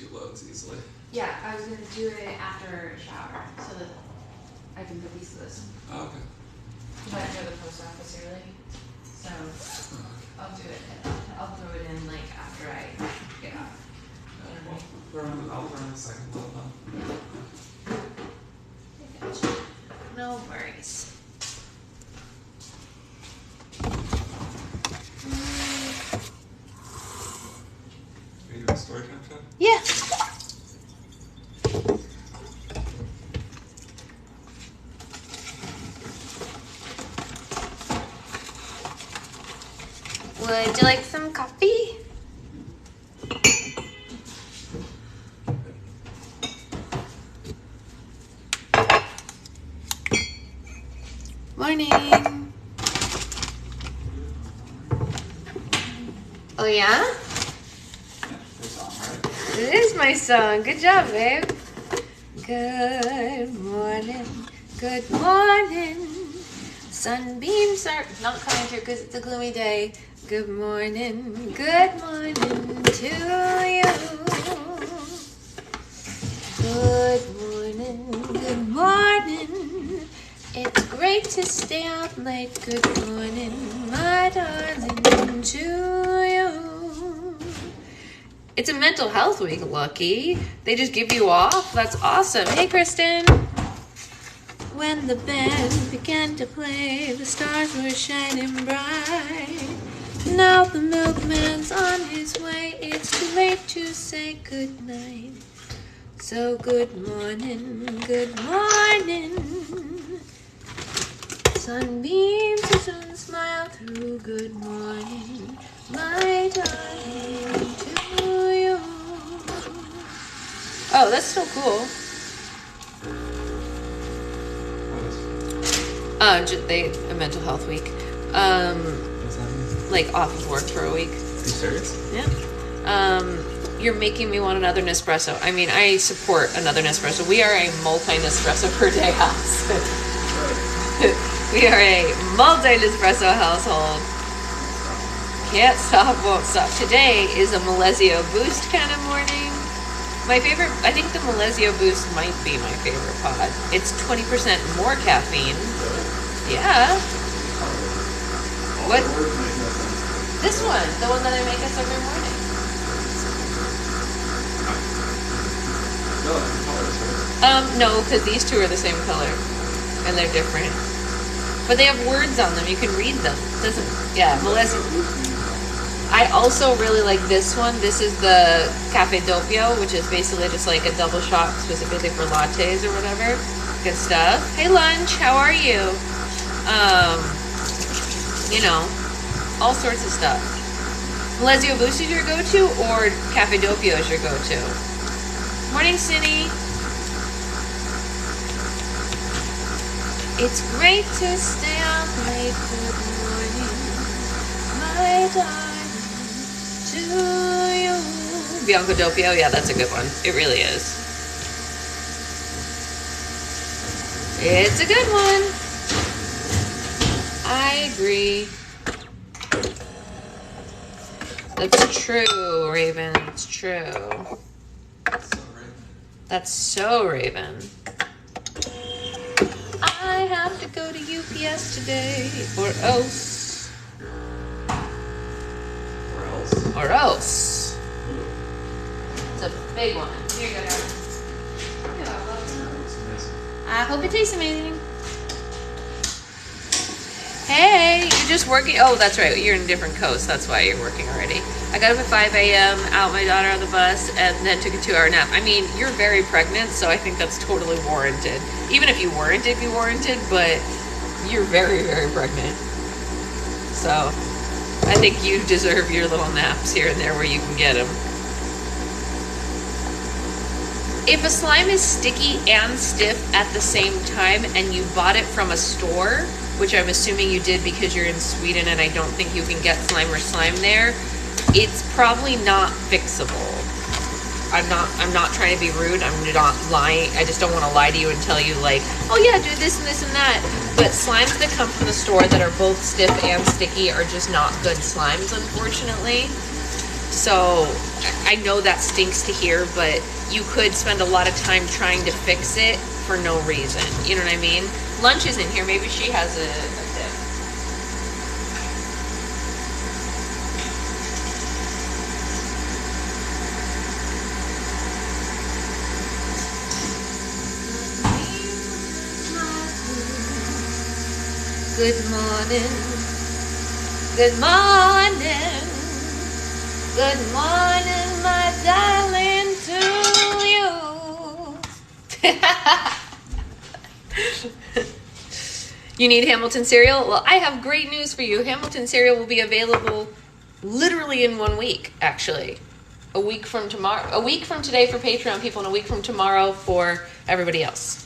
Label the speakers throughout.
Speaker 1: 2 loads easily.
Speaker 2: Yeah, I was gonna do it after a shower so that I can put these to this.
Speaker 1: Oh, okay.
Speaker 2: I have to go to the post office early, so I'll do it. I'll throw it in like after I get off.
Speaker 1: I'll run the second load then.
Speaker 2: No worries.
Speaker 1: Are you doing story time, Jen?
Speaker 2: Yeah. Would you like some coffee? Morning. Oh yeah? It is my song. Good job, babe. Good morning. Good morning. Sunbeams are not coming through because it's a gloomy day. Good morning. Good morning to you. Good morning. Good morning. It's great to stay out late. Good morning, my darling, to you. It's a mental health week, Lucky. They just give you off? That's awesome. Hey, Kristen. When the band began to play, the stars were shining bright. Now the milkman's on his way. It's too late to say goodnight. So good morning, good morning. Sunbeams will soon smile through. Good morning, my darling, to you. Oh, that's so cool. A mental health week.
Speaker 1: What's that mean?
Speaker 2: Like off of work for a week.
Speaker 1: Are you serious?
Speaker 2: Yeah. You're making me want another Nespresso. I mean, I support another Nespresso. We are a multi-Nespresso per day house. We are a multi-Nespresso household. Can't stop, won't stop. Today is a Milesio Boost kind of morning. My favorite, I think the Milesio Boost might be my favorite pod. It's 20% more caffeine. Yeah. What? This one, the one that I make us every morning. No, because these two are the same color, and they're different. But they have words on them. You can read them. Melissa. I also really like this one. This is the Cafe Doppio, which is basically just like a double shot specifically for lattes or whatever. Good stuff. Hey, Lunch. How are you? You know, all sorts of stuff. Milesio Boost is your go-to, or Cafe Doppio is your go-to? Morning, Cindy. It's great to stay up late. Good morning, my darling, to you. Bianco Doppio, yeah, that's a good one. It really is. It's a good one. I agree. That's true, Raven. It's true. That's so Raven. I have to go to UPS today, or else. Or else. It's a big one. Here you go, darling. I hope it tastes amazing. Hey, you're just working. Oh, that's right. You're in a different coast. That's why you're working already. I got up at 5 a.m., out my daughter on the bus, and then took a 2-hour nap. I mean, you're very pregnant, so I think that's totally warranted. Even if you weren't, it'd be warranted, but you're very, very pregnant. So I think you deserve your little naps here and there where you can get them. If a slime is sticky and stiff at the same time and you bought it from a store, which I'm assuming you did because you're in Sweden and I don't think you can get slime there, it's probably not fixable. I'm not trying to be rude. I'm not lying. I just don't want to lie to you and tell you like, oh yeah, do this and this and that. But slimes that come from the store that are both stiff and sticky are just not good slimes, unfortunately. So I know that stinks to hear, but you could spend a lot of time trying to fix it for no reason. You know what I mean? Lunch is in here. Maybe she has a tip. Good morning. Good morning. Good morning, my darling, to you. You need Hamilton cereal? Well, I have great news for you. Hamilton cereal will be available literally in 1 week, actually. A week from tomorrow. A week from today for Patreon people, and a week from tomorrow for everybody else.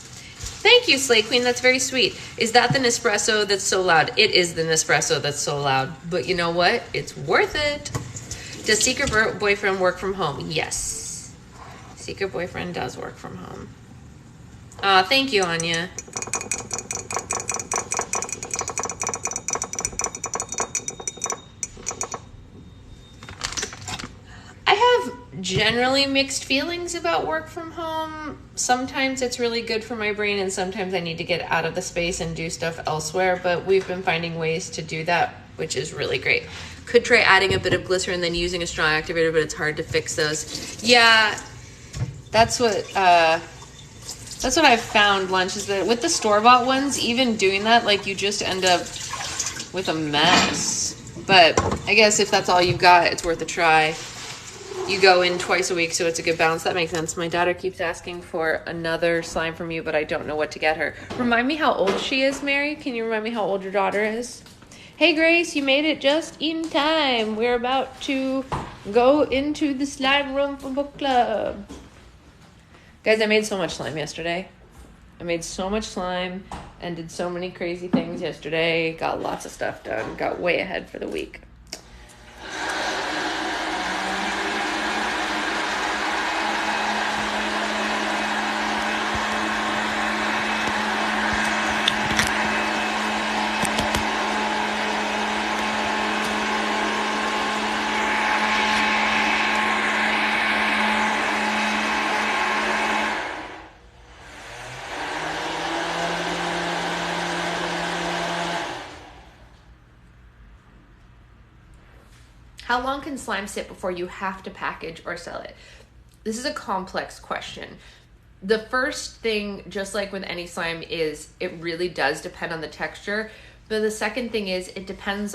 Speaker 2: Thank you, Slay Queen. That's very sweet. Is that the Nespresso that's so loud? It is the Nespresso that's so loud. But you know what? It's worth it. Does Secret Boyfriend work from home? Yes. Secret Boyfriend does work from home. Thank you, Anya. I have generally mixed feelings about work from home. Sometimes it's really good for my brain, and sometimes I need to get out of the space and do stuff elsewhere, but we've been finding ways to do that, which is really great. Could try adding a bit of glycerin, then using a straw activator, but it's hard to fix those. Yeah, that's what I've found, Lunch, is that with the store-bought ones, even doing that, like, you just end up with a mess. But I guess if that's all you've got, it's worth a try. You go in twice a week, so it's a good balance. That makes sense. My daughter keeps asking for another slime from you, but I don't know what to get her. Remind me how old she is, Mary. Can you remind me how old your daughter is? Hey, Grace, you made it just in time. We're about to go into the slime room for book club. Guys, I made so much slime yesterday. I made so much slime and did so many crazy things yesterday. Got lots of stuff done. Got way ahead for the week. How long can slime sit before you have to package or sell it? This is a complex question. The first thing, just like with any slime, is it really does depend on the texture. But the second thing is it just depends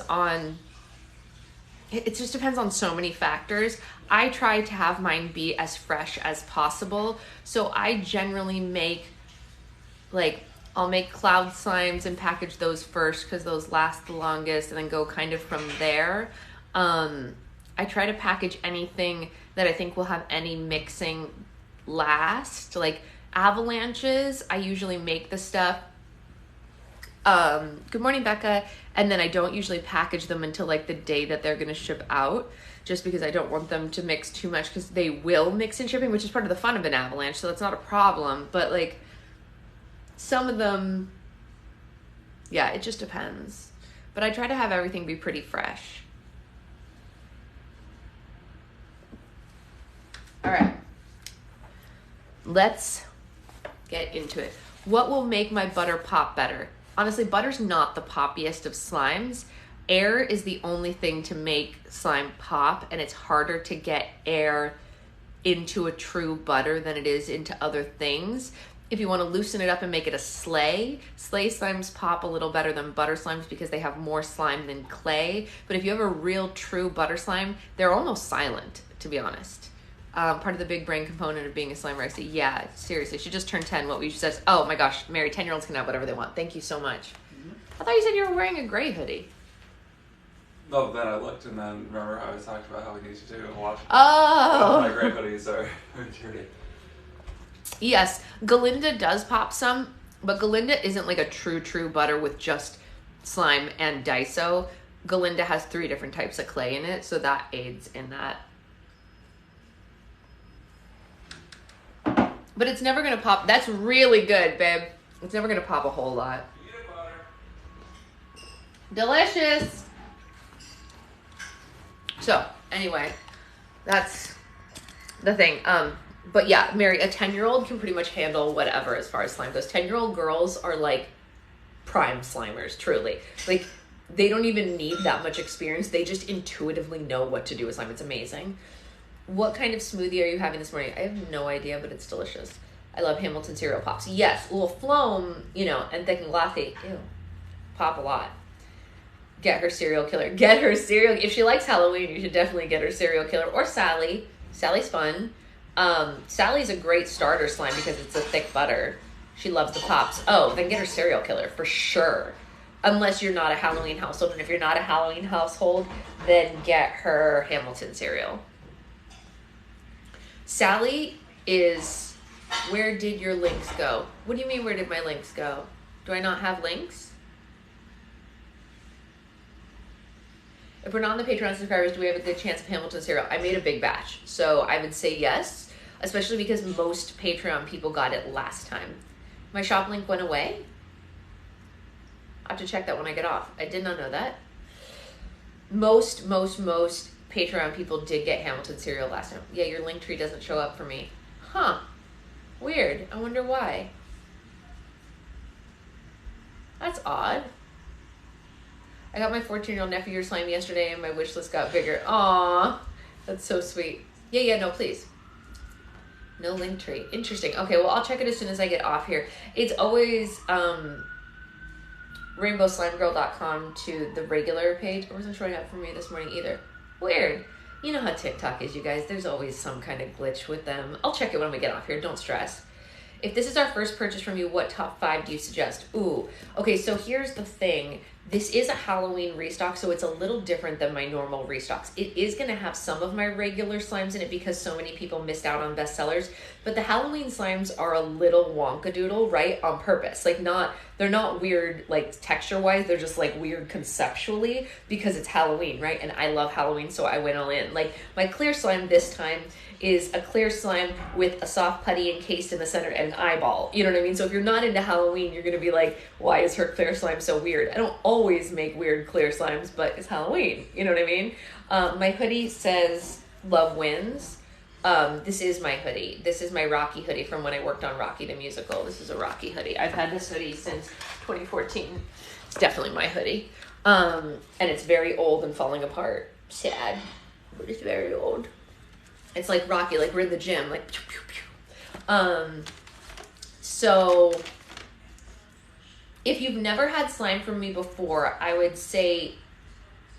Speaker 2: on so many factors. I try to have mine be as fresh as possible. So I generally make, I'll make cloud slimes and package those first because those last the longest, and then go kind of from there. I try to package anything that I think will have any mixing last. Like avalanches, I usually make the stuff. Good morning, Becca. And then I don't usually package them until like the day that they're going to ship out, just because I don't want them to mix too much, because they will mix in shipping, which is part of the fun of an avalanche. So that's not a problem. But like some of them, yeah, it just depends. But I try to have everything be pretty fresh. All right, let's get into it. What will make my butter pop better? Honestly, butter's not the poppiest of slimes. Air is the only thing to make slime pop, and it's harder to get air into a true butter than it is into other things. If you want to loosen it up and make it a slay slimes pop a little better than butter slimes because they have more slime than clay. But if you have a real true butter slime, they're almost silent, to be honest. Part of the big brain component of being a slime Rexy. Yeah, seriously, she just turned 10. What we says, oh my gosh, Mary, 10-year-olds can have whatever they want. Thank you so much. Mm-hmm. I thought you said you were wearing a gray hoodie.
Speaker 1: No, then I looked, and then remember how I was talking about how we need to do and watch.
Speaker 2: Oh.
Speaker 1: My gray hoodies are dirty.
Speaker 2: Yes, Galinda does pop some, but Galinda isn't like a true butter with just slime and Daiso. Galinda has 3 different types of clay in it, so that aids in that. But it's never going to pop. That's really good, babe. It's never going to pop a whole lot.
Speaker 1: Peanut butter.
Speaker 2: Delicious. So, anyway, That's the thing. But yeah, Mary, a 10-year-old can pretty much handle whatever as far as slime goes. 10-year-old girls are like prime slimers, truly. Like, they don't even need that much experience. They just intuitively know what to do with slime. It's amazing. What kind of smoothie are you having this morning? I have no idea, but it's delicious. I love Hamilton cereal pops. Yes, a little phloem, and thick and glossy. Ew. Pop a lot. Get her serial killer. Get her serial. If she likes Halloween, you should definitely get her serial killer. Or Sally. Sally's fun. Sally's a great starter slime because it's a thick butter. She loves the pops. Oh, then get her serial killer for sure. Unless you're not a Halloween household. And if you're not a Halloween household, then get her Hamilton cereal. Sally is... Where did your links go? What do you mean, where did my links go? Do I not have links? If we're not on the Patreon subscribers, do we have a good chance of Hamilton cereal? I made a big batch, so I would say yes, especially because most Patreon people got it last time. My shop link went away? I have to check that when I get off. I did not know that. Most Patreon people did get Hamilton cereal last time. Yeah, your link tree doesn't show up for me. Huh. Weird. I wonder why. That's odd. I got my 14-year-old nephew your slime yesterday and my wish list got bigger. Aww. That's so sweet. Yeah, no, please. No link tree. Interesting. Okay, well, I'll check it as soon as I get off here. It's always rainbowslimegirl.com to the regular page. It wasn't showing up for me this morning either. Weird. You know how TikTok is, you guys. There's always some kind of glitch with them. I'll check it when we get off here. Don't stress. If this is our first purchase from you, what top 5 do you suggest? Ooh. Okay, so here's the thing. This is a Halloween restock, so it's a little different than my normal restocks. It is going to have some of my regular slimes in it because so many people missed out on bestsellers. But the Halloween slimes are a little wonkadoodle, right? On purpose. Like, they're not weird, like, texture-wise. They're just, like, weird conceptually because it's Halloween, right? And I love Halloween, so I went all in. Like, my clear slime this time is a clear slime with a soft putty encased in the center and an eyeball. You know what I mean? So if you're not into Halloween, you're going to be like, why is her clear slime so weird? I don't always make weird clear slimes, but it's Halloween. You know what I mean? My hoodie says Love Wins. This is my hoodie. This is my Rocky hoodie from when I worked on Rocky the Musical. This is a Rocky hoodie. I've had this hoodie since 2014. It's definitely my hoodie. And it's very old and falling apart. Sad, but it's very old. It's like Rocky, like we're in the gym, like pew, pew, pew. So if you've never had slime from me before, I would say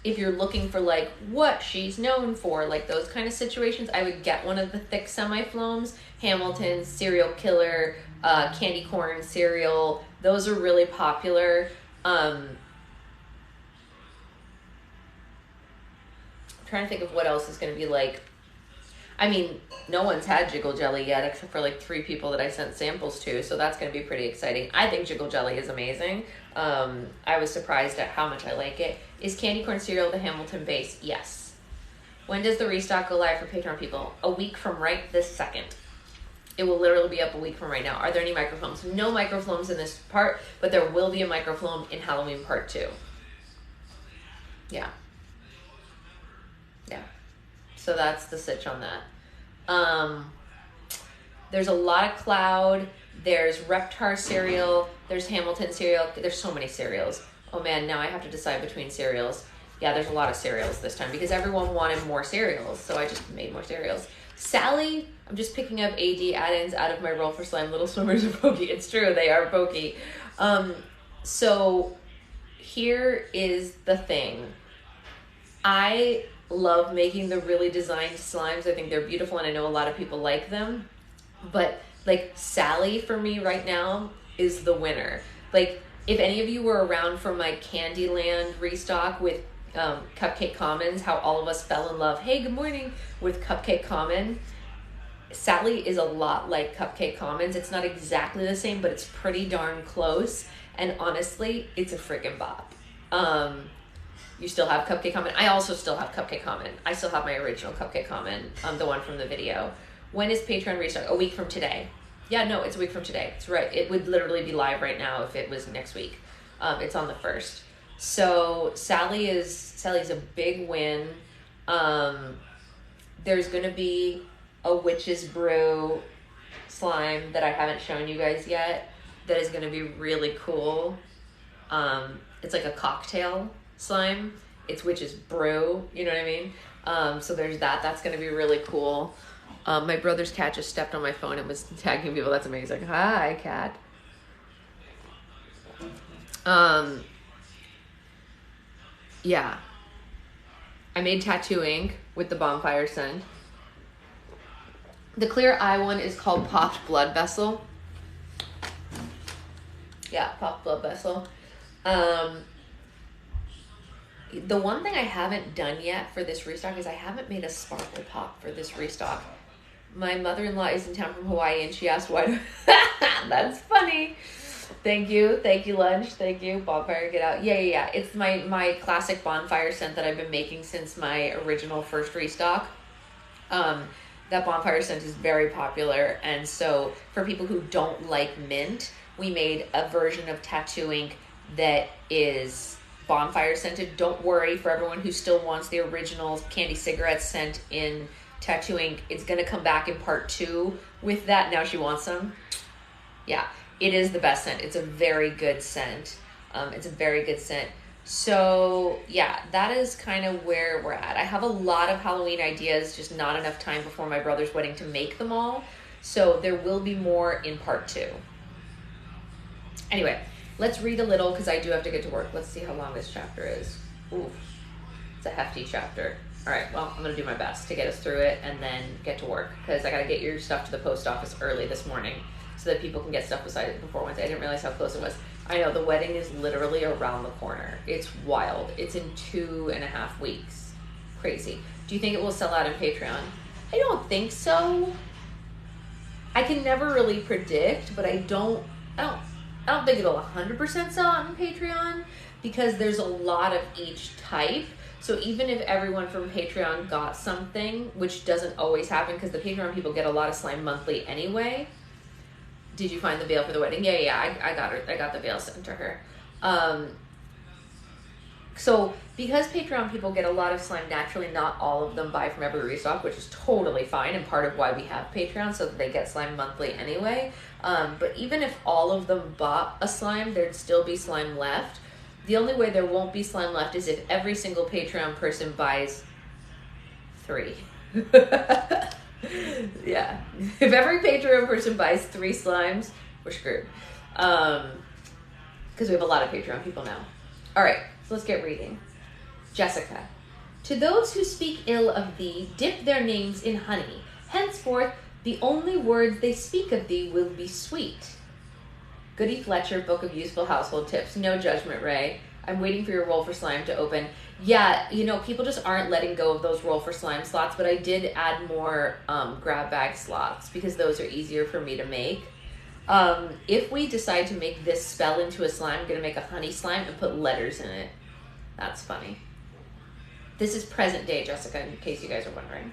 Speaker 2: if you're looking for like what she's known for, like those kind of situations, I would get one of the thick semi-floams, Hamilton, Serial Killer, Candy Corn Cereal. Those are really popular. I'm trying to think of what else is going to be like. I mean, no one's had Jiggle Jelly yet except for like 3 people that I sent samples to, so that's going to be pretty exciting. I think Jiggle Jelly is amazing. I was surprised at how much I like it. Is Candy Corn Cereal the Hamilton base? Yes. When does the restock go live for Patreon people? A week from right this second. It will literally be up a week from right now. Are there any microfilms? No microfilms in this part, but there will be a microfilm in Halloween part 2. Yeah. So that's the sitch on that. There's a lot of Cloud. There's Reptar cereal. There's Hamilton cereal. There's so many cereals. Oh man, now I have to decide between cereals. Yeah, there's a lot of cereals this time because everyone wanted more cereals, so I just made more cereals. Sally, I'm just picking up AD add-ins out of my roll for slime. Little swimmers are pokey. It's true, they are pokey. So here is the thing. I love making the really designed slimes. I think they're beautiful and I know a lot of people like them. But like Sally for me right now is the winner. Like if any of you were around for my Candyland restock with Cupcake Commons, how all of us fell in love, hey, good morning, with Cupcake Common. Sally is a lot like Cupcake Commons. It's not exactly the same, but it's pretty darn close. And honestly, it's a freaking bop. You still have Cupcake Common. I also still have Cupcake Common. I still have my original Cupcake Common, the one from the video. When is Patreon restock? A week from today. Yeah, no, it's a week from today. It's right. It would literally be live right now if it was next week. It's on the 1st. So Sally's a big win. there's going to be a witch's brew slime that I haven't shown you guys yet that is going to be really cool. It's like a cocktail slime. It's witch's brew, you know what I mean? So there's that. That's going to be really cool. My brother's cat just stepped on my phone and was tagging people. That's amazing. Hi, cat. Yeah. I made tattoo ink with the bonfire scent. The clear eye one is called Popped Blood Vessel. Yeah, Popped Blood Vessel. The one thing I haven't done yet for this restock is I haven't made a sparkle pop for this restock. My mother-in-law is in town from Hawaii and she asked why do That's funny. Thank you, lunch. Thank you, bonfire, get out. Yeah. It's my classic bonfire scent that I've been making since my original first restock. That bonfire scent is very popular, and so for people who don't like mint, we made a version of tattoo ink that is bonfire scented. Don't worry, for everyone who still wants the original candy cigarette scent in tattoo ink, it's gonna come back in part 2 with that. Now she wants some. Yeah, it is the best scent. It's a very good scent. So yeah, that is kind of where we're at. I have a lot of Halloween ideas, just not enough time before my brother's wedding to make them all. So there will be more in part 2. Anyway, let's read a little because I do have to get to work. Let's see how long this chapter is. Ooh, it's a hefty chapter. All right, well, I'm going to do my best to get us through it and then get to work because I got to get your stuff to the post office early this morning so that people can get stuff beside before Wednesday. I didn't realize how close it was. I know, the wedding is literally around the corner. It's wild. It's in 2.5 weeks. Crazy. Do you think it will sell out on Patreon? I don't think so. I can never really predict, but I don't think it'll 100% sell out on Patreon because there's a lot of each type. So even if everyone from Patreon got something, which doesn't always happen because the Patreon people get a lot of slime monthly anyway. Did you find the veil for the wedding? Yeah, I got her. I got the veil sent to her. So because Patreon people get a lot of slime naturally, not all of them buy from every restock, which is totally fine and part of why we have Patreon, so that they get slime monthly anyway. But even if all of them bought a slime, there'd still be slime left. The only way there won't be slime left is if every single Patreon person buys 3. Yeah. If every Patreon person buys 3 slimes, we're screwed. Because we have a lot of Patreon people now. All right, so let's get reading. Jessica. To those who speak ill of thee, dip their names in honey. Henceforth, the only words they speak of thee will be sweet. Goody Fletcher, Book of Useful Household Tips. No judgment, Ray. I'm waiting for your roll for slime to open. Yeah, you know, people just aren't letting go of those roll for slime slots, but I did add more grab bag slots because those are easier for me to make. If we decide to make this spell into a slime, I'm going to make a honey slime and put letters in it. That's funny. This is present day, Jessica, in case you guys are wondering.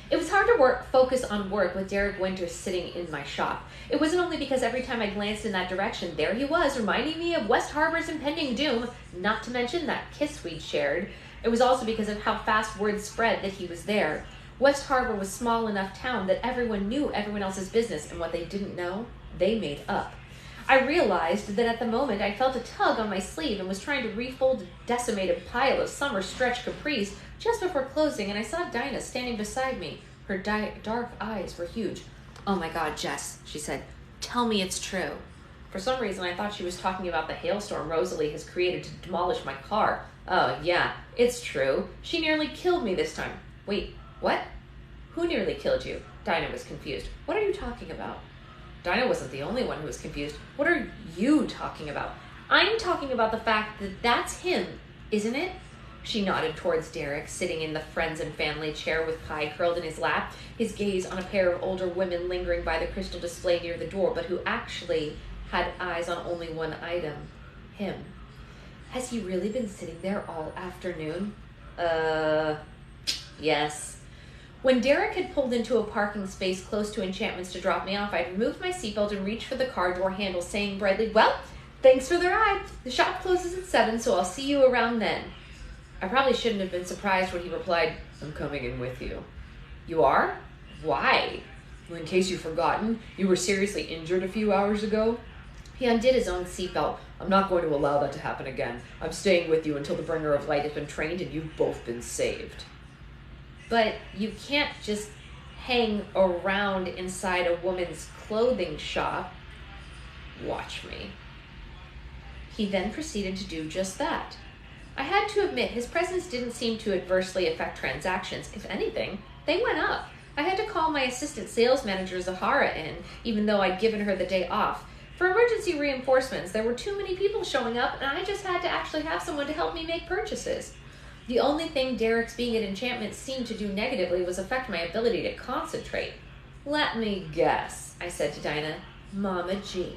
Speaker 2: It was hard to focus on work with Derek Winters sitting in my shop. It wasn't only because every time I glanced in that direction, there he was, reminding me of West Harbor's impending doom, not to mention that kiss we'd shared. It was also because of how fast word spread that he was there. West Harbor was a small enough town that everyone knew everyone else's business, and what they didn't know, they made up. I realized that at the moment I felt a tug on my sleeve and was trying to refold a decimated pile of summer stretch capris just before closing, and I saw Dinah standing beside me. Her dark eyes were huge. Oh my God, Jess, she said, tell me it's true. For some reason, I thought she was talking about the hailstorm Rosalie has created to demolish my car. Oh yeah, it's true. She nearly killed me this time. Wait, what? Who nearly killed you? Dinah was confused. What are you talking about? Dinah wasn't the only one who was confused. What are you talking about? I'm talking about the fact that that's him, isn't it? She nodded towards Derek, sitting in the friends and family chair with pie curled in his lap, his gaze on a pair of older women lingering by the crystal display near the door, but who actually had eyes on only one item, him. Has he really been sitting there all afternoon? Yes. When Derek had pulled into a parking space close to Enchantment's to drop me off, I'd removed my seatbelt and reached for the car door handle, saying brightly, well, thanks for the ride. The shop closes at 7, so I'll see you around then. I probably shouldn't have been surprised when he replied,
Speaker 3: I'm coming in with you. You are? Why? Well, in case you've forgotten, you were seriously injured a few hours ago. He undid his own seatbelt. I'm not going to allow that to happen again. I'm staying with you until the bringer of light has been trained and you've both been saved.
Speaker 2: But you can't just hang around inside a woman's clothing shop. Watch me. He then proceeded to do just that. I had to admit, his presence didn't seem to adversely affect transactions. If anything, they went up. I had to call my assistant sales manager, Zahara, in, even though I'd given her the day off. For emergency reinforcements, there were too many people showing up, and I just had to actually have someone to help me make purchases. The only thing Derek's being at Enchantment seemed to do negatively was affect my ability to concentrate. Let me guess, I said to Dinah. Mama G.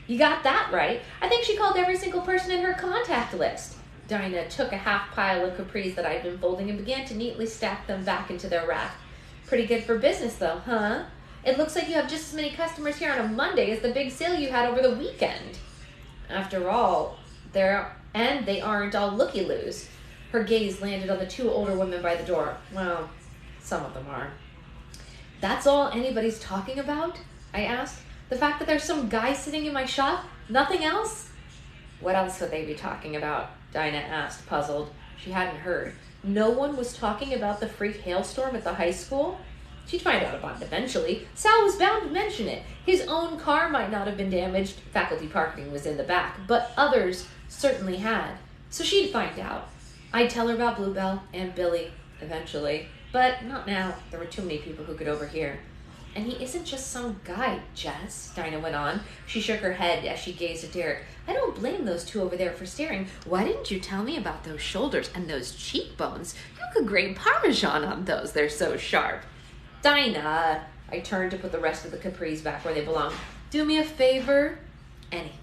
Speaker 2: You got that right. I think she called every single person in her contact list. Dinah took a half pile of capris that I'd been folding and began to neatly stack them back into their rack. Pretty good for business, though, huh? It looks like you have just as many customers here on a Monday as the big sale you had over the weekend. After all, they aren't all looky-loos. Her gaze landed on the two older women by the door. Well, some of them are. That's all anybody's talking about? I asked. The fact that there's some guy sitting in my shop? Nothing else? What else would they be talking about? Dinah asked, puzzled. She hadn't heard. No one was talking about the freak hailstorm at the high school? She'd find out about it eventually. Sal was bound to mention it. His own car might not have been damaged. Faculty parking was in the back, but others certainly had. So she'd find out. I'd tell her about Bluebell and Billy eventually, but not now. There were too many people who could overhear. And he isn't just some guy, Jess, Dinah went on. She shook her head as she gazed at Derek. I don't blame those two over there for staring. Why didn't you tell me about those shoulders and those cheekbones? You could grate Parmesan on those. They're so sharp. Dinah, I turned to put the rest of the capris back where they belong. Do me a favor? Anything.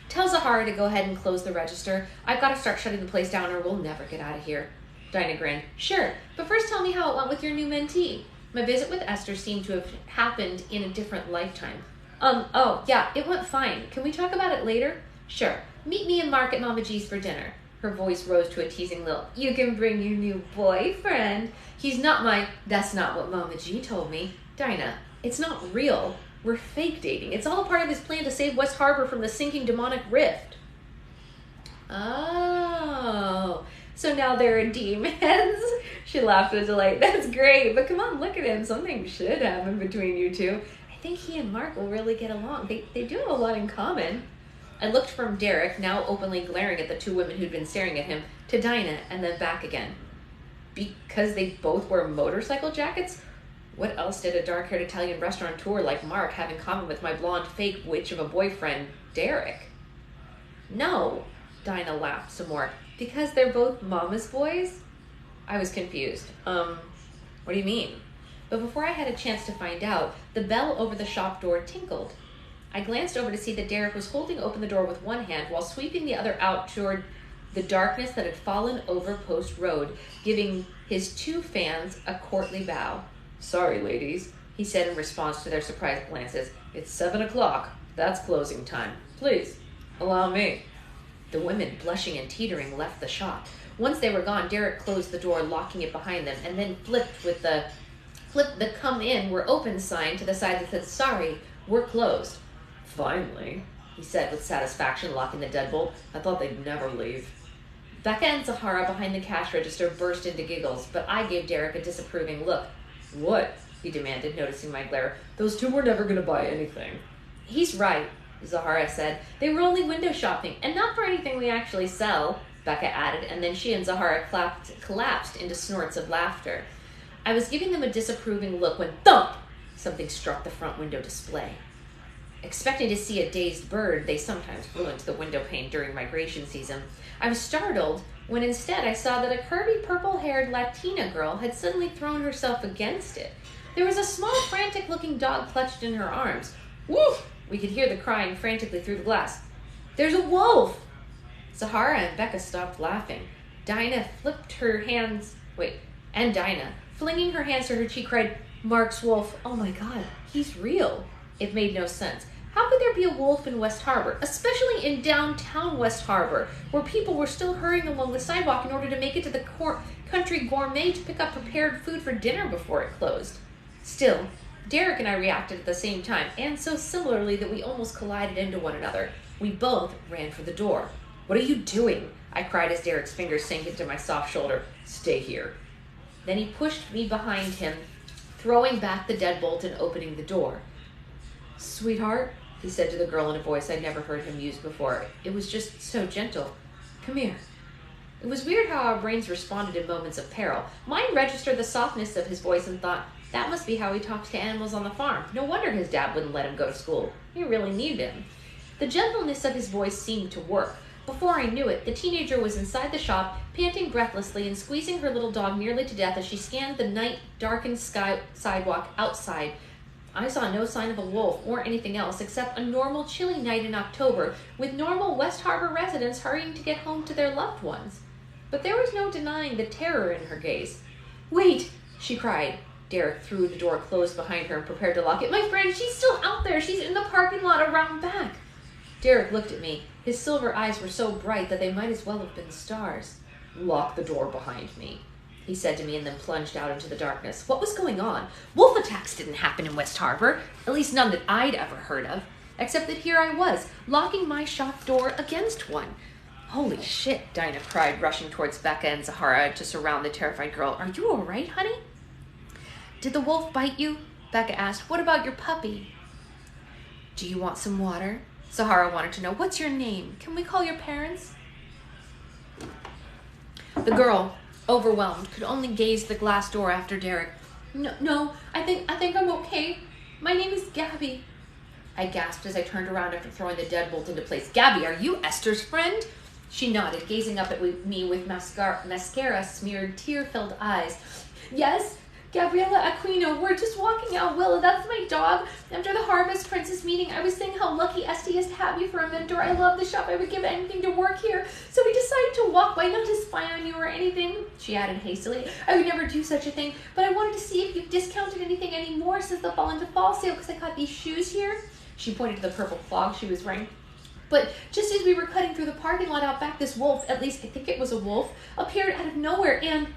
Speaker 2: Tell Zahara to go ahead and close the register. I've got to start shutting the place down or we'll never get out of here. Dinah grinned. Sure, but first tell me how it went with your new mentee. My visit with Esther seemed to have happened in a different lifetime. Oh, yeah, it went fine. Can we talk about it later? Sure. Meet me and Mark at Mama G's for dinner. Her voice rose to a teasing lilt. You can bring your new boyfriend. He's not my... That's not what Mama G told me. Dinah, it's not real. We're fake dating. It's all part of his plan to save West Harbor from the sinking demonic rift. Oh, so now they're demons? She laughed with delight. That's great, but come on, look at him. Something should happen between you two. I think he and Mark will really get along. They do have a lot in common. I looked from Derek, now openly glaring at the two women who'd been staring at him, to Dinah, and then back again. Because they both wear motorcycle jackets? What else did a dark-haired Italian restaurateur like Mark have in common with my blonde fake witch of a boyfriend, Derek? No, Dinah laughed some more. Because they're both mama's boys? I was confused. What do you mean? But before I had a chance to find out, the bell over the shop door tinkled. I glanced over to see that Derek was holding open the door with one hand while sweeping the other out toward the darkness that had fallen over Post Road, giving his two fans a courtly bow. Sorry, ladies, he said in response to their surprised glances. It's 7 o'clock. That's closing time. Please, allow me. The women, blushing and teetering, left the shop. Once they were gone, Derek closed the door, locking it behind them, and then flipped the come in, we're open sign to the side that said, sorry, we're closed. Finally, he said with satisfaction, locking the deadbolt. I thought they'd never leave. Becca and Zahara behind the cash register burst into giggles, but I gave Derek a disapproving look. What? He demanded, noticing my glare. Those two were never going to buy anything. He's right, Zahara said. They were only window shopping, and not for anything we actually sell, Becca added, and then she and Zahara collapsed into snorts of laughter. I was giving them a disapproving look when thump! Something struck the front window display. Expecting to see a dazed bird, they sometimes flew into the window pane during migration season. I was startled when instead I saw that a curvy purple-haired Latina girl had suddenly thrown herself against it. There was a small, frantic-looking dog clutched in her arms. Woof! We could hear the crying frantically through the glass. There's a wolf! Zahara and Becca stopped laughing. Dinah, flinging her hands to her cheek, cried, Mark's wolf, oh my God, he's real. It made no sense.
Speaker 3: How could there be a wolf in West Harbor, especially in downtown West Harbor, where people were still hurrying along the sidewalk in order to make it to the country gourmet to pick up prepared food for dinner before it closed? Still, Derek and I reacted at the same time, and so similarly that we almost collided into one another. We both ran for the door. "What are you doing?" I cried as Derek's fingers sank into my soft shoulder. "Stay here." Then he pushed me behind him, throwing back the deadbolt and opening the door. "Sweetheart," he said to the girl in a voice I'd never heard him use before. It was just so gentle. "Come here." It was weird how our brains responded in moments of peril. Mine registered the softness of his voice and thought, that must be how he talks to animals on the farm. No wonder his dad wouldn't let him go to school. He really needed him. The gentleness of his voice seemed to work. Before I knew it, the teenager was inside the shop, panting breathlessly and squeezing her little dog nearly to death as she scanned the night-darkened sidewalk outside. I saw no sign of a wolf or anything else except a normal chilly night in October with normal West Harbor residents hurrying to get home to their loved ones. But there was no denying the terror in her gaze. "Wait!" she cried. Derek threw the door closed behind her and prepared to lock it. "My friend, she's still out there. She's in the parking lot around back." Derek looked at me. His silver eyes were so bright that they might as well have been stars. "Lock the door behind me," he said to me, and then plunged out into the darkness. What was going on? Wolf attacks didn't happen in West Harbor, at least none that I'd ever heard of, except that here I was, locking my shop door against one. "Holy shit," Dinah cried, rushing towards Becca and Zahara to surround the terrified girl. "Are you all right, honey?" "Did the wolf bite you?" Becca asked. "What about your puppy?" "Do you want some water?" Zahara wanted to know. "What's your name? Can we call your parents?" The girl, overwhelmed, could only gaze at the glass door after Derek. No, I think I'm okay. My name is Gabby." I gasped as I turned around after throwing the deadbolt into place. "Gabby, are you Esther's friend?" She nodded, gazing up at me with mascara-smeared, tear-filled eyes. "Yes, Gabriella Aquino. We're just walking out. Willa, that's my dog. After the Harvest Princess meeting, I was saying how lucky Esty is to have you for a mentor. I love the shop. I would give anything to work here. So we decided to walk by, not to spy on you or anything," she added hastily. "I would never do such a thing, but I wanted to see if you've discounted anything anymore since the fall into fall sale, because I got these shoes here." She pointed to the purple clog she was wearing. "But just as we were cutting through the parking lot out back, this wolf, at least I think it was a wolf, appeared out of nowhere and—"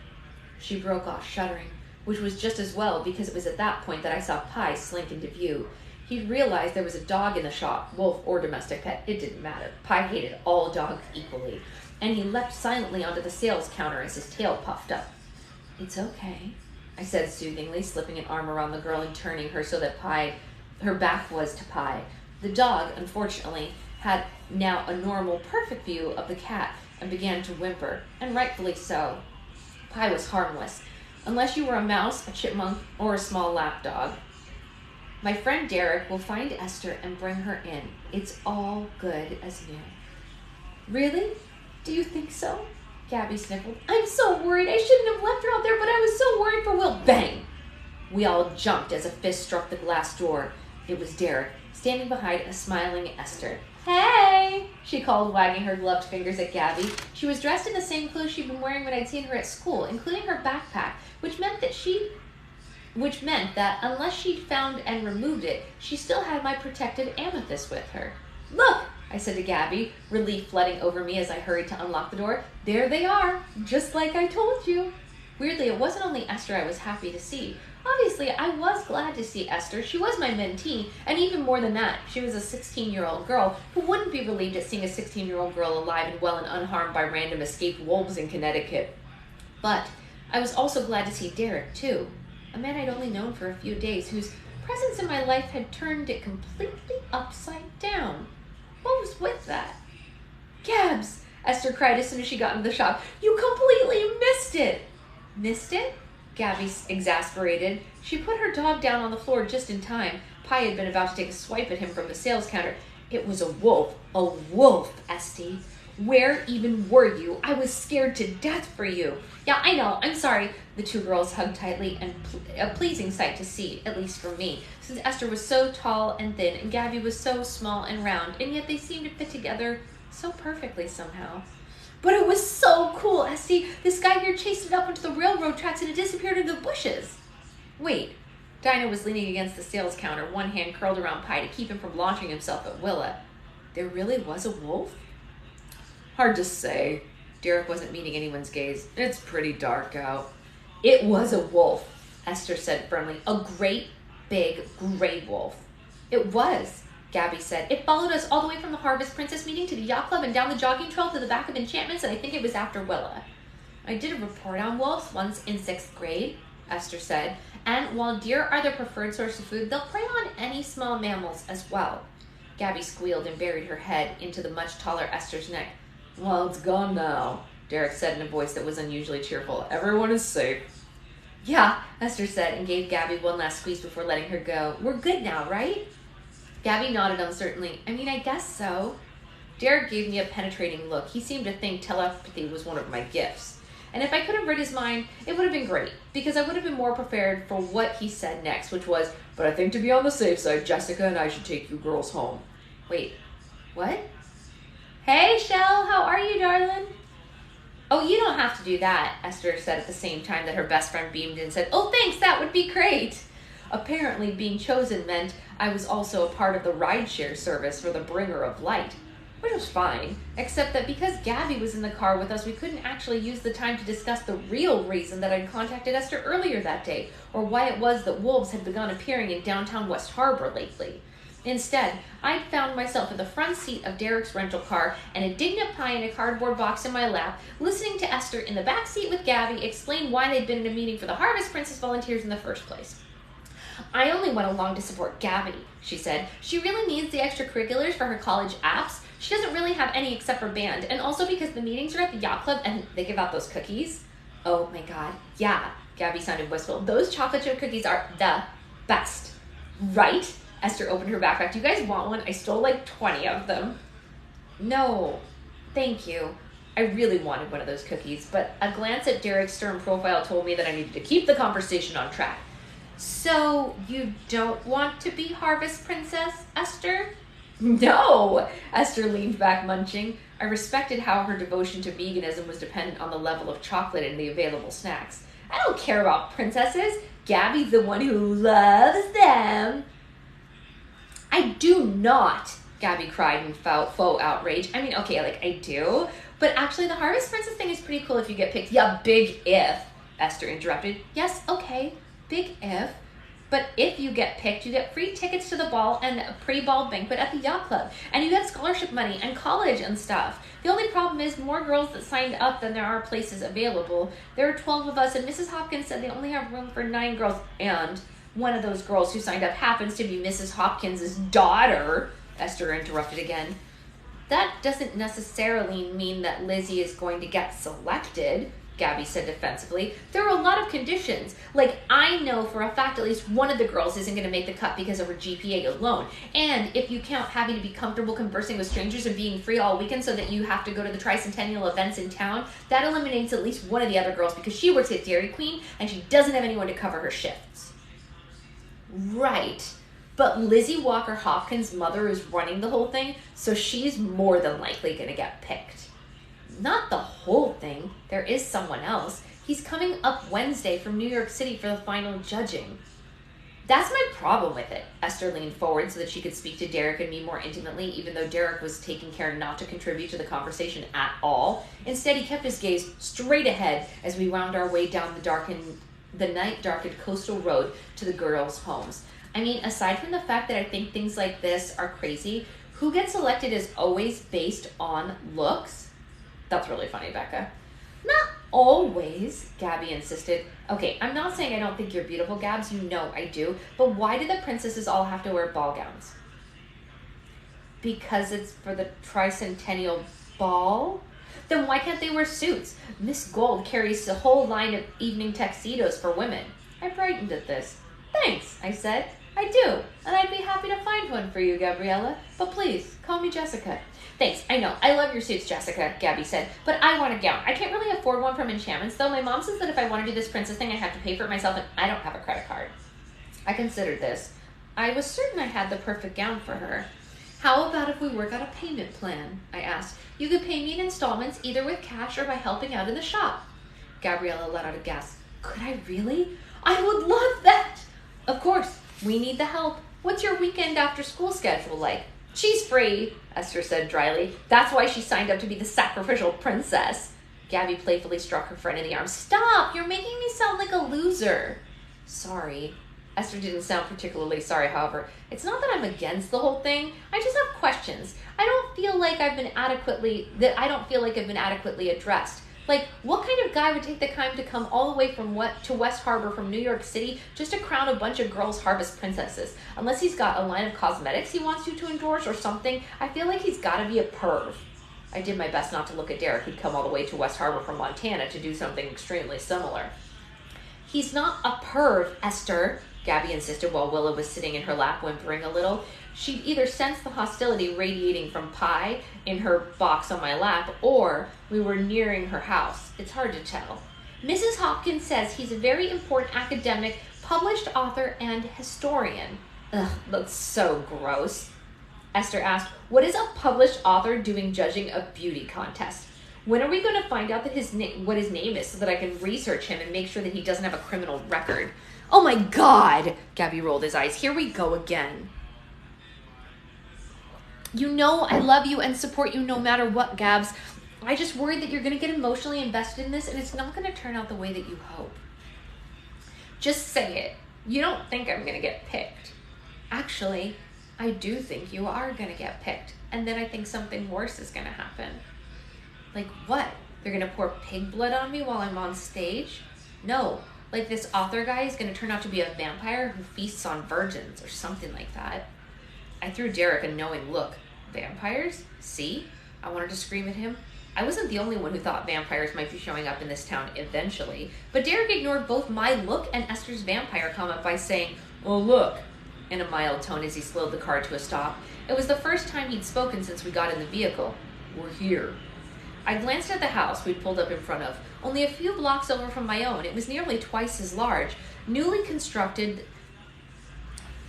Speaker 3: She broke off, shuddering, which was just as well because it was at that point that I saw Pi slink into view. He'd realized there was a dog in the shop, wolf or domestic pet, it didn't matter. Pi hated all dogs equally, and he leapt silently onto the sales counter as his tail puffed up. "It's okay," I said soothingly, slipping an arm around the girl and turning her so that her back was to Pi. The dog, unfortunately, had now a normal, perfect view of the cat and began to whimper, and rightfully so. Pi was harmless, unless you were a mouse, a chipmunk, or a small lapdog. "My friend Derek will find Esther and bring her in. It's all good as new." "Really? Do you think so?" Gabby sniffled. "I'm so worried. I shouldn't have left her out there, but I was so worried for Will." Bang! We all jumped as a fist struck the glass door. It was Derek, standing behind a smiling Esther. "Hey!" she called, wagging her gloved fingers at Gabby. She was dressed in the same clothes she'd been wearing when I'd seen her at school, including her backpack, which meant that unless she'd found and removed it, she still had my protective amethyst with her. "Look!" I said to Gabby, relief flooding over me as I hurried to unlock the door. "There they are, just like I told you." Weirdly, it wasn't only Esther I was happy to see. Obviously, I was glad to see Esther. She was my mentee, and even more than that, she was a 16-year-old girl who wouldn't be relieved at seeing a 16-year-old girl alive and well and unharmed by random escaped wolves in Connecticut. But I was also glad to see Derek, too, a man I'd only known for a few days, whose presence in my life had turned it completely upside down. What was with that? "Gabs!" Esther cried as soon as she got into the shop. "You completely missed it!" "Missed it?" Gabby exasperated. She put her dog down on the floor just in time. Pi had been about to take a swipe at him from the sales counter. "It was a wolf. A wolf, Esty. Where even were you? I was scared to death for you." "Yeah, I know. I'm sorry." The two girls hugged tightly, and a pleasing sight to see, at least for me, since Esther was so tall and thin, and Gabby was so small and round, and yet they seemed to fit together so perfectly somehow. "But it was so cool, Esty. This guy here chased it up onto the railroad tracks and it disappeared into the bushes." "Wait, Dinah was leaning against the sales counter, one hand curled around Pie to keep him from launching himself at Willa. There really was a wolf? Hard to say. Derek wasn't meeting anyone's gaze. It's pretty dark out. It was a wolf, Esther said firmly. A great, big, gray wolf. It was, Gabby said. It followed us all the way from the Harvest Princess meeting to the yacht club and down the jogging trail to the back of Enchantments, and I think it was after Willa. I did a report on wolves once in 6th grade, Esther said, and while deer are their preferred source of food, they'll prey on any small mammals as well. Gabby squealed and buried her head into the much taller Esther's neck. Well, it's gone now, Derek said in a voice that was unusually cheerful. Everyone is safe. Yeah, Esther said and gave Gabby one last squeeze before letting her go. We're good now, right? Gabby nodded uncertainly. I mean, I guess so. Derek gave me a penetrating look. He seemed to think telepathy was one of my gifts. And if I could have read his mind, it would have been great, because I would have been more prepared for what he said next, which was, but I think to be on the safe side, Jessica and I should take you girls home. Wait, what? Hey, Shell, how are you, darling? Oh, you don't have to do that, Esther said at the same time that her best friend beamed and said, oh, thanks, that would be great. Apparently, being chosen meant I was also a part of the rideshare service for the Bringer of Light, which was fine, except that because Gabby was in the car with us, we couldn't actually use the time to discuss the real reason that I'd contacted Esther earlier that day, or why it was that wolves had begun appearing in downtown West Harbor lately. Instead, I'd found myself in the front seat of Derek's rental car, an indignant Pie in a cardboard box in my lap, listening to Esther in the back seat with Gabby explain why they'd been in a meeting for the Harvest Princess volunteers in the first place. I only went along to support Gabby, she said. She really needs the extracurriculars for her college apps. She doesn't really have any except for band, and also because the meetings are at the yacht club and they give out those cookies. Oh my god, yeah, Gabby sounded wistful. Those chocolate chip cookies are the best. Right? Esther opened her backpack. Do you guys want one? I stole like 20 of them. No, thank you. I really wanted one of those cookies, but a glance at Derek's stern profile told me that I needed to keep the conversation on track. So, you don't want to be Harvest Princess, Esther? No, Esther leaned back munching. I respected how her devotion to veganism was dependent on the level of chocolate and the available snacks. I don't care about princesses. Gabby's the one who loves them. I do not, Gabby cried in faux outrage. I mean, okay, like I do, but actually the Harvest Princess thing is pretty cool if you get picked. Yeah, big if, Esther interrupted. Yes, okay, big if. But if you get picked, you get free tickets to the ball and a pre-ball banquet at the yacht club. And you get scholarship money and college and stuff. The only problem is more girls that signed up than there are places available. There are 12 of us, and Mrs. Hopkins said they only have room for 9 girls. And one of those girls who signed up happens to be Mrs. Hopkins' daughter, Esther interrupted again. That doesn't necessarily mean that Lizzie is going to get selected, Gabby said defensively. There are a lot of conditions. Like, I know for a fact at least one of the girls isn't going to make the cut because of her GPA alone. And if you count having to be comfortable conversing with strangers and being free all weekend so that you have to go to the tricentennial events in town, that eliminates at least one of the other girls because she works at Dairy Queen and she doesn't have anyone to cover her shifts. Right. But Lizzie Walker Hopkins' mother is running the whole thing, so she's more than likely going to get picked. Not the whole thing. There is someone else. He's coming up Wednesday from New York City for the final judging. That's my problem with it. Esther leaned forward so that she could speak to Derek and me more intimately, even though Derek was taking care not to contribute to the conversation at all. Instead, he kept his gaze straight ahead as we wound our way down the night-darkened coastal road to the girls' homes. I mean, aside from the fact that I think things like this are crazy, who gets elected is always based on looks. That's really funny, Becca. Not always, Gabby insisted. Okay, I'm not saying I don't think you're beautiful, Gabs. You know I do. But why do the princesses all have to wear ball gowns? Because it's for the tricentennial ball? Then why can't they wear suits? Miss Gold carries a whole line of evening tuxedos for women. I brightened at this. Thanks, I said. I do, and I'd be happy to find one for you, Gabriella. But please, call me Jessica. Thanks, I know. I love your suits, Jessica, Gabby said. But I want a gown. I can't really afford one from Enchantments, though. My mom says that if I want to do this princess thing, I have to pay for it myself, and I don't have a credit card. I considered this. I was certain I had the perfect gown for her. How about if we work out a payment plan? I asked. You could pay me in installments, either with cash or by helping out in the shop. Gabriella let out a gasp. Could I really? I would love that! Of course, we need the help. What's your weekend after school schedule like? She's free, Esther said dryly. That's why she signed up to be the sacrificial princess. Gabby playfully struck her friend in the arm. Stop! You're making me sound like a loser. Sorry. Esther didn't sound particularly sorry, however. It's not that I'm against the whole thing. I just have questions. I don't feel like I've been adequately addressed. Like, what kind of guy would take the time to come all the way to West Harbor from New York City just to crown a bunch of girls harvest princesses? Unless he's got a line of cosmetics he wants you to endorse or something, I feel like he's got to be a perv. I did my best not to look at Derek, who'd come all the way to West Harbor from Montana to do something extremely similar. He's not a perv, Esther, Gabby insisted while Willa was sitting in her lap whimpering a little. She'd either sensed the hostility radiating from Pi in her box on my lap, or we were nearing her house. It's hard to tell. Mrs. Hopkins says he's a very important academic, published author, and historian. Ugh, that's so gross. Esther asked, what is a published author doing judging a beauty contest? When are we going to find out that what his name is so that I can research him and make sure that he doesn't have a criminal record? Oh my God! Gabby rolled his eyes. Here we go again. You know I love you and support you no matter what, Gabs. I just worry that you're going to get emotionally invested in this and it's not going to turn out the way that you hope. Just say it. You don't think I'm going to get picked. Actually, I do think you are going to get picked. And then I think something worse is going to happen. Like what? They're going to pour pig blood on me while I'm on stage? No. Like this author guy is going to turn out to be a vampire who feasts on virgins or something like that. I threw Derek a knowing look. Vampires? See? I wanted to scream at him. I wasn't the only one who thought vampires might be showing up in this town eventually, but Derek ignored both my look and Esther's vampire comment by saying, oh look, in a mild tone as he slowed the car to a stop. It was the first time he'd spoken since we got in the vehicle. We're here. I glanced at the house we'd pulled up in front of, only a few blocks over from my own. It was nearly twice as large, newly constructed,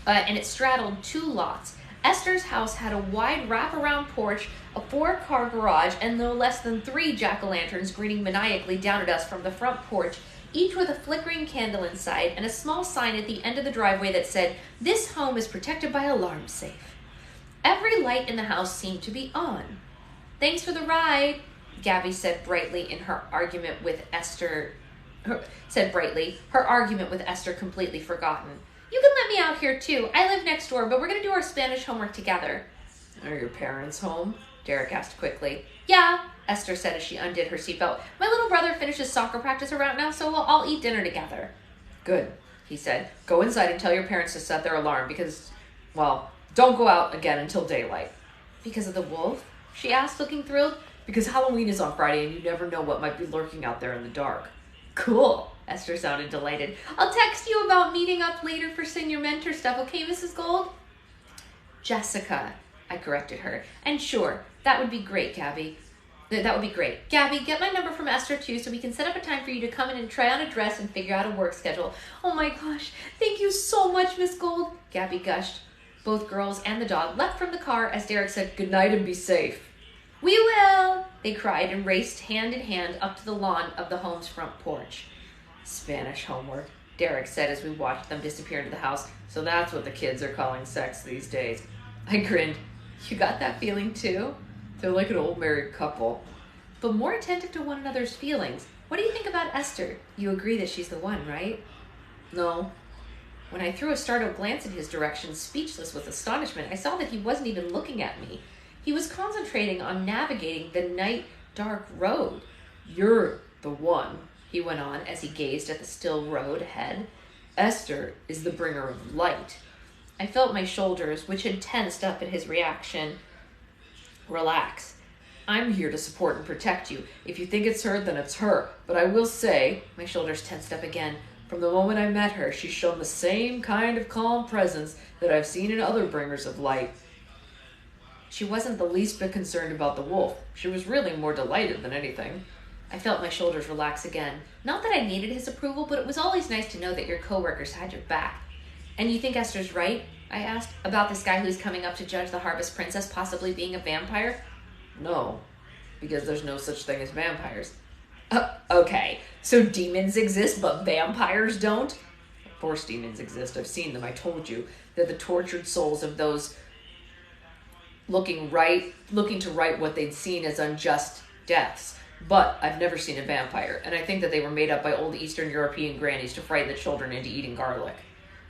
Speaker 3: and it straddled 2 lots. Esther's house had a wide wraparound porch, a 4-car garage, and no less than 3 jack-o'-lanterns grinning maniacally down at us from the front porch, each with a flickering candle inside and a small sign at the end of the driveway that said, "This home is protected by alarm safe." Every light in the house seemed to be on. Thanks for the ride, Gabby said brightly in her argument with Esther. Her argument with Esther completely forgotten. You can let me out here too. I live next door, but we're going to do our Spanish homework together. Are your parents home? Derek asked quickly. Yeah, Esther said as she undid her seatbelt. My little brother finishes soccer practice around now, so we'll all eat dinner together. Good, he said. Go inside and tell your parents to set their alarm because, well, don't go out again until daylight. Because of the wolf? She asked, looking thrilled. Because Halloween is on Friday and you never know what might be lurking out there in the dark. Cool. Esther sounded delighted. I'll text you about meeting up later for senior mentor stuff, okay, Mrs. Gold? Jessica, I corrected her. And sure, that would be great, Gabby. That would be great. Gabby, get my number from Esther too so we can set up a time for you to come in and try on a dress and figure out a work schedule. Oh my gosh, thank you so much, Miss Gold, Gabby gushed. Both girls and the dog leapt from the car as Derek said, good night and be safe. We will, they cried and raced hand in hand up to the lawn of the home's front porch. Spanish homework, Derek said as we watched them disappear into the house. So that's what the kids are calling sex these days. I grinned. You got that feeling too? They're like an old married couple. But more attentive to one another's feelings. What do you think about Esther? You agree that she's the one, right? No. When I threw a startled glance in his direction, speechless with astonishment, I saw that he wasn't even looking at me. He was concentrating on navigating the night dark road. You're the one, he went on as he gazed at the still road ahead. Esther is the bringer of light. I felt my shoulders, which had tensed up at his reaction, relax. I'm here to support and protect you. If you think it's her, then it's her. But I will say, my shoulders tensed up again, from the moment I met her, she's shown the same kind of calm presence that I've seen in other bringers of light. She wasn't the least bit concerned about the wolf. She was really more delighted than anything. I felt my shoulders relax again. Not that I needed his approval, but it was always nice to know that your coworkers had your back. And you think Esther's right? I asked. About this guy who's coming up to judge the Harvest Princess possibly being a vampire? No, because there's no such thing as vampires. Okay, so demons exist, but vampires don't? Force demons exist. I've seen them. I told you. They're the tortured souls of those looking to right what they'd seen as unjust deaths. But I've never seen a vampire, and I think that they were made up by old Eastern European grannies to frighten the children into eating garlic.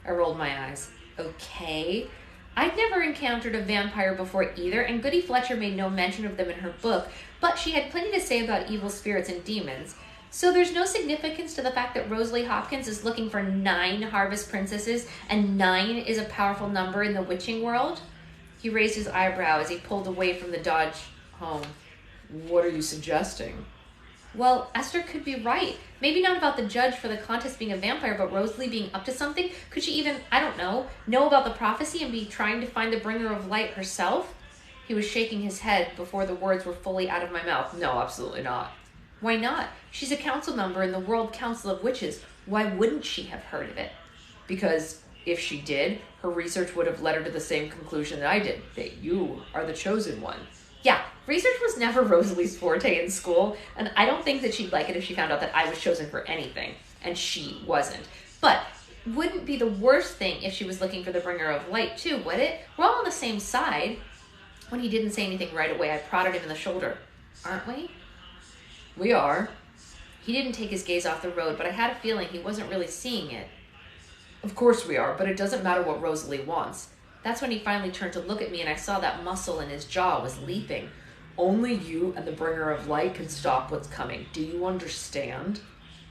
Speaker 3: I rolled my eyes. Okay. I'd never encountered a vampire before either, and Goody Fletcher made no mention of them in her book, but she had plenty to say about evil spirits and demons. So there's no significance to the fact that Rosalie Hopkins is looking for 9 Harvest Princesses, and 9 is a powerful number in the witching world? He raised his eyebrow as he pulled away from the Dodge home. What are you suggesting? Well, Esther could be right. Maybe not about the judge for the contest being a vampire, but Rosalie being up to something. Could she even, I don't know about the prophecy and be trying to find the bringer of light herself? He was shaking his head before the words were fully out of my mouth. No, absolutely not. Why not? She's a council member in the World Council of Witches. Why wouldn't she have heard of it? Because if she did, her research would have led her to the same conclusion that I did, that you are the chosen one. Yeah, research was never Rosalie's forte in school, and I don't think that she'd like it if she found out that I was chosen for anything, and she wasn't. But wouldn't be the worst thing if she was looking for the bringer of light too, would it? We're all on the same side. When he didn't say anything right away, I prodded him in the shoulder. Aren't we? We are. He didn't take his gaze off the road, but I had a feeling he wasn't really seeing it. Of course we are, but it doesn't matter what Rosalie wants. That's when he finally turned to look at me, and I saw that muscle in his jaw was leaping. Only you and the bringer of light can stop what's coming. Do you understand?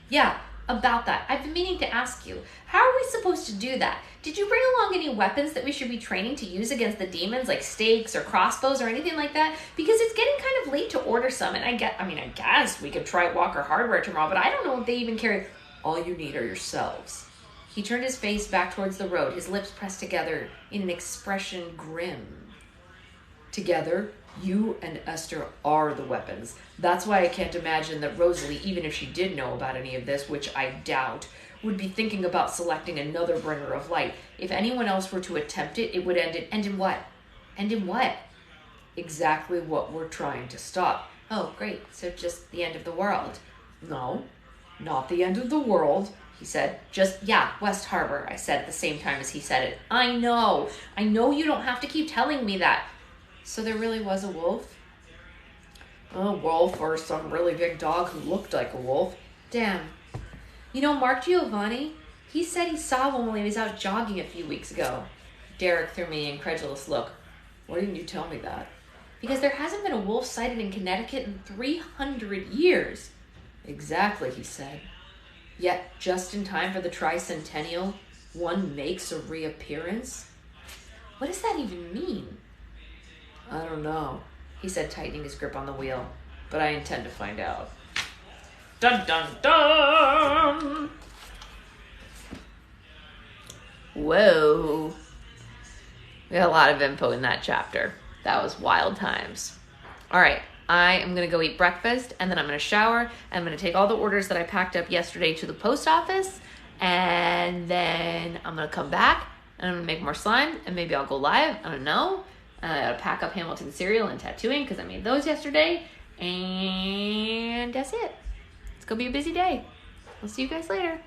Speaker 3: Yeah, about that. I've been meaning to ask you. How are we supposed to do that? Did you bring along any weapons that we should be training to use against the demons, like stakes or crossbows or anything like that? Because it's getting kind of late to order some, and I guess we could try Walker Hardware tomorrow, but I don't know if they even carry... All you need are yourselves. He turned his face back towards the road, his lips pressed together in an expression grim. Together, you and Esther are the weapons. That's why I can't imagine that Rosalie, even if she did know about any of this, which I doubt, would be thinking about selecting another bringer of light. If anyone else were to attempt it, it would end in what? End in what? Exactly what we're trying to stop. Oh, great. So just the end of the world. No, not the end of the world. He said, West Harbor, I said at the same time as he said it. I know you don't have to keep telling me that. So there really was a wolf? A wolf or some really big dog who looked like a wolf. Damn. You know, Mark Giovanni, he said he saw one while he was out jogging a few weeks ago. Derek threw me an incredulous look. Why didn't you tell me that? Because there hasn't been a wolf sighted in Connecticut in 300 years. Exactly, he said. Yet, just in time for the tricentennial, one makes a reappearance? What does that even mean? I don't know, he said, tightening his grip on the wheel. But I intend to find out. Dun dun dun! Whoa. We got a lot of info in that chapter. That was wild times. All right. I am going to go eat breakfast, and then I'm going to shower, and I'm going to take all the orders that I packed up yesterday to the post office, and then I'm going to come back, and I'm going to make more slime, and maybe I'll go live. I don't know. I got to pack up Hamilton cereal and tattooing because I made those yesterday, and that's it. It's going to be a busy day. I'll see you guys later.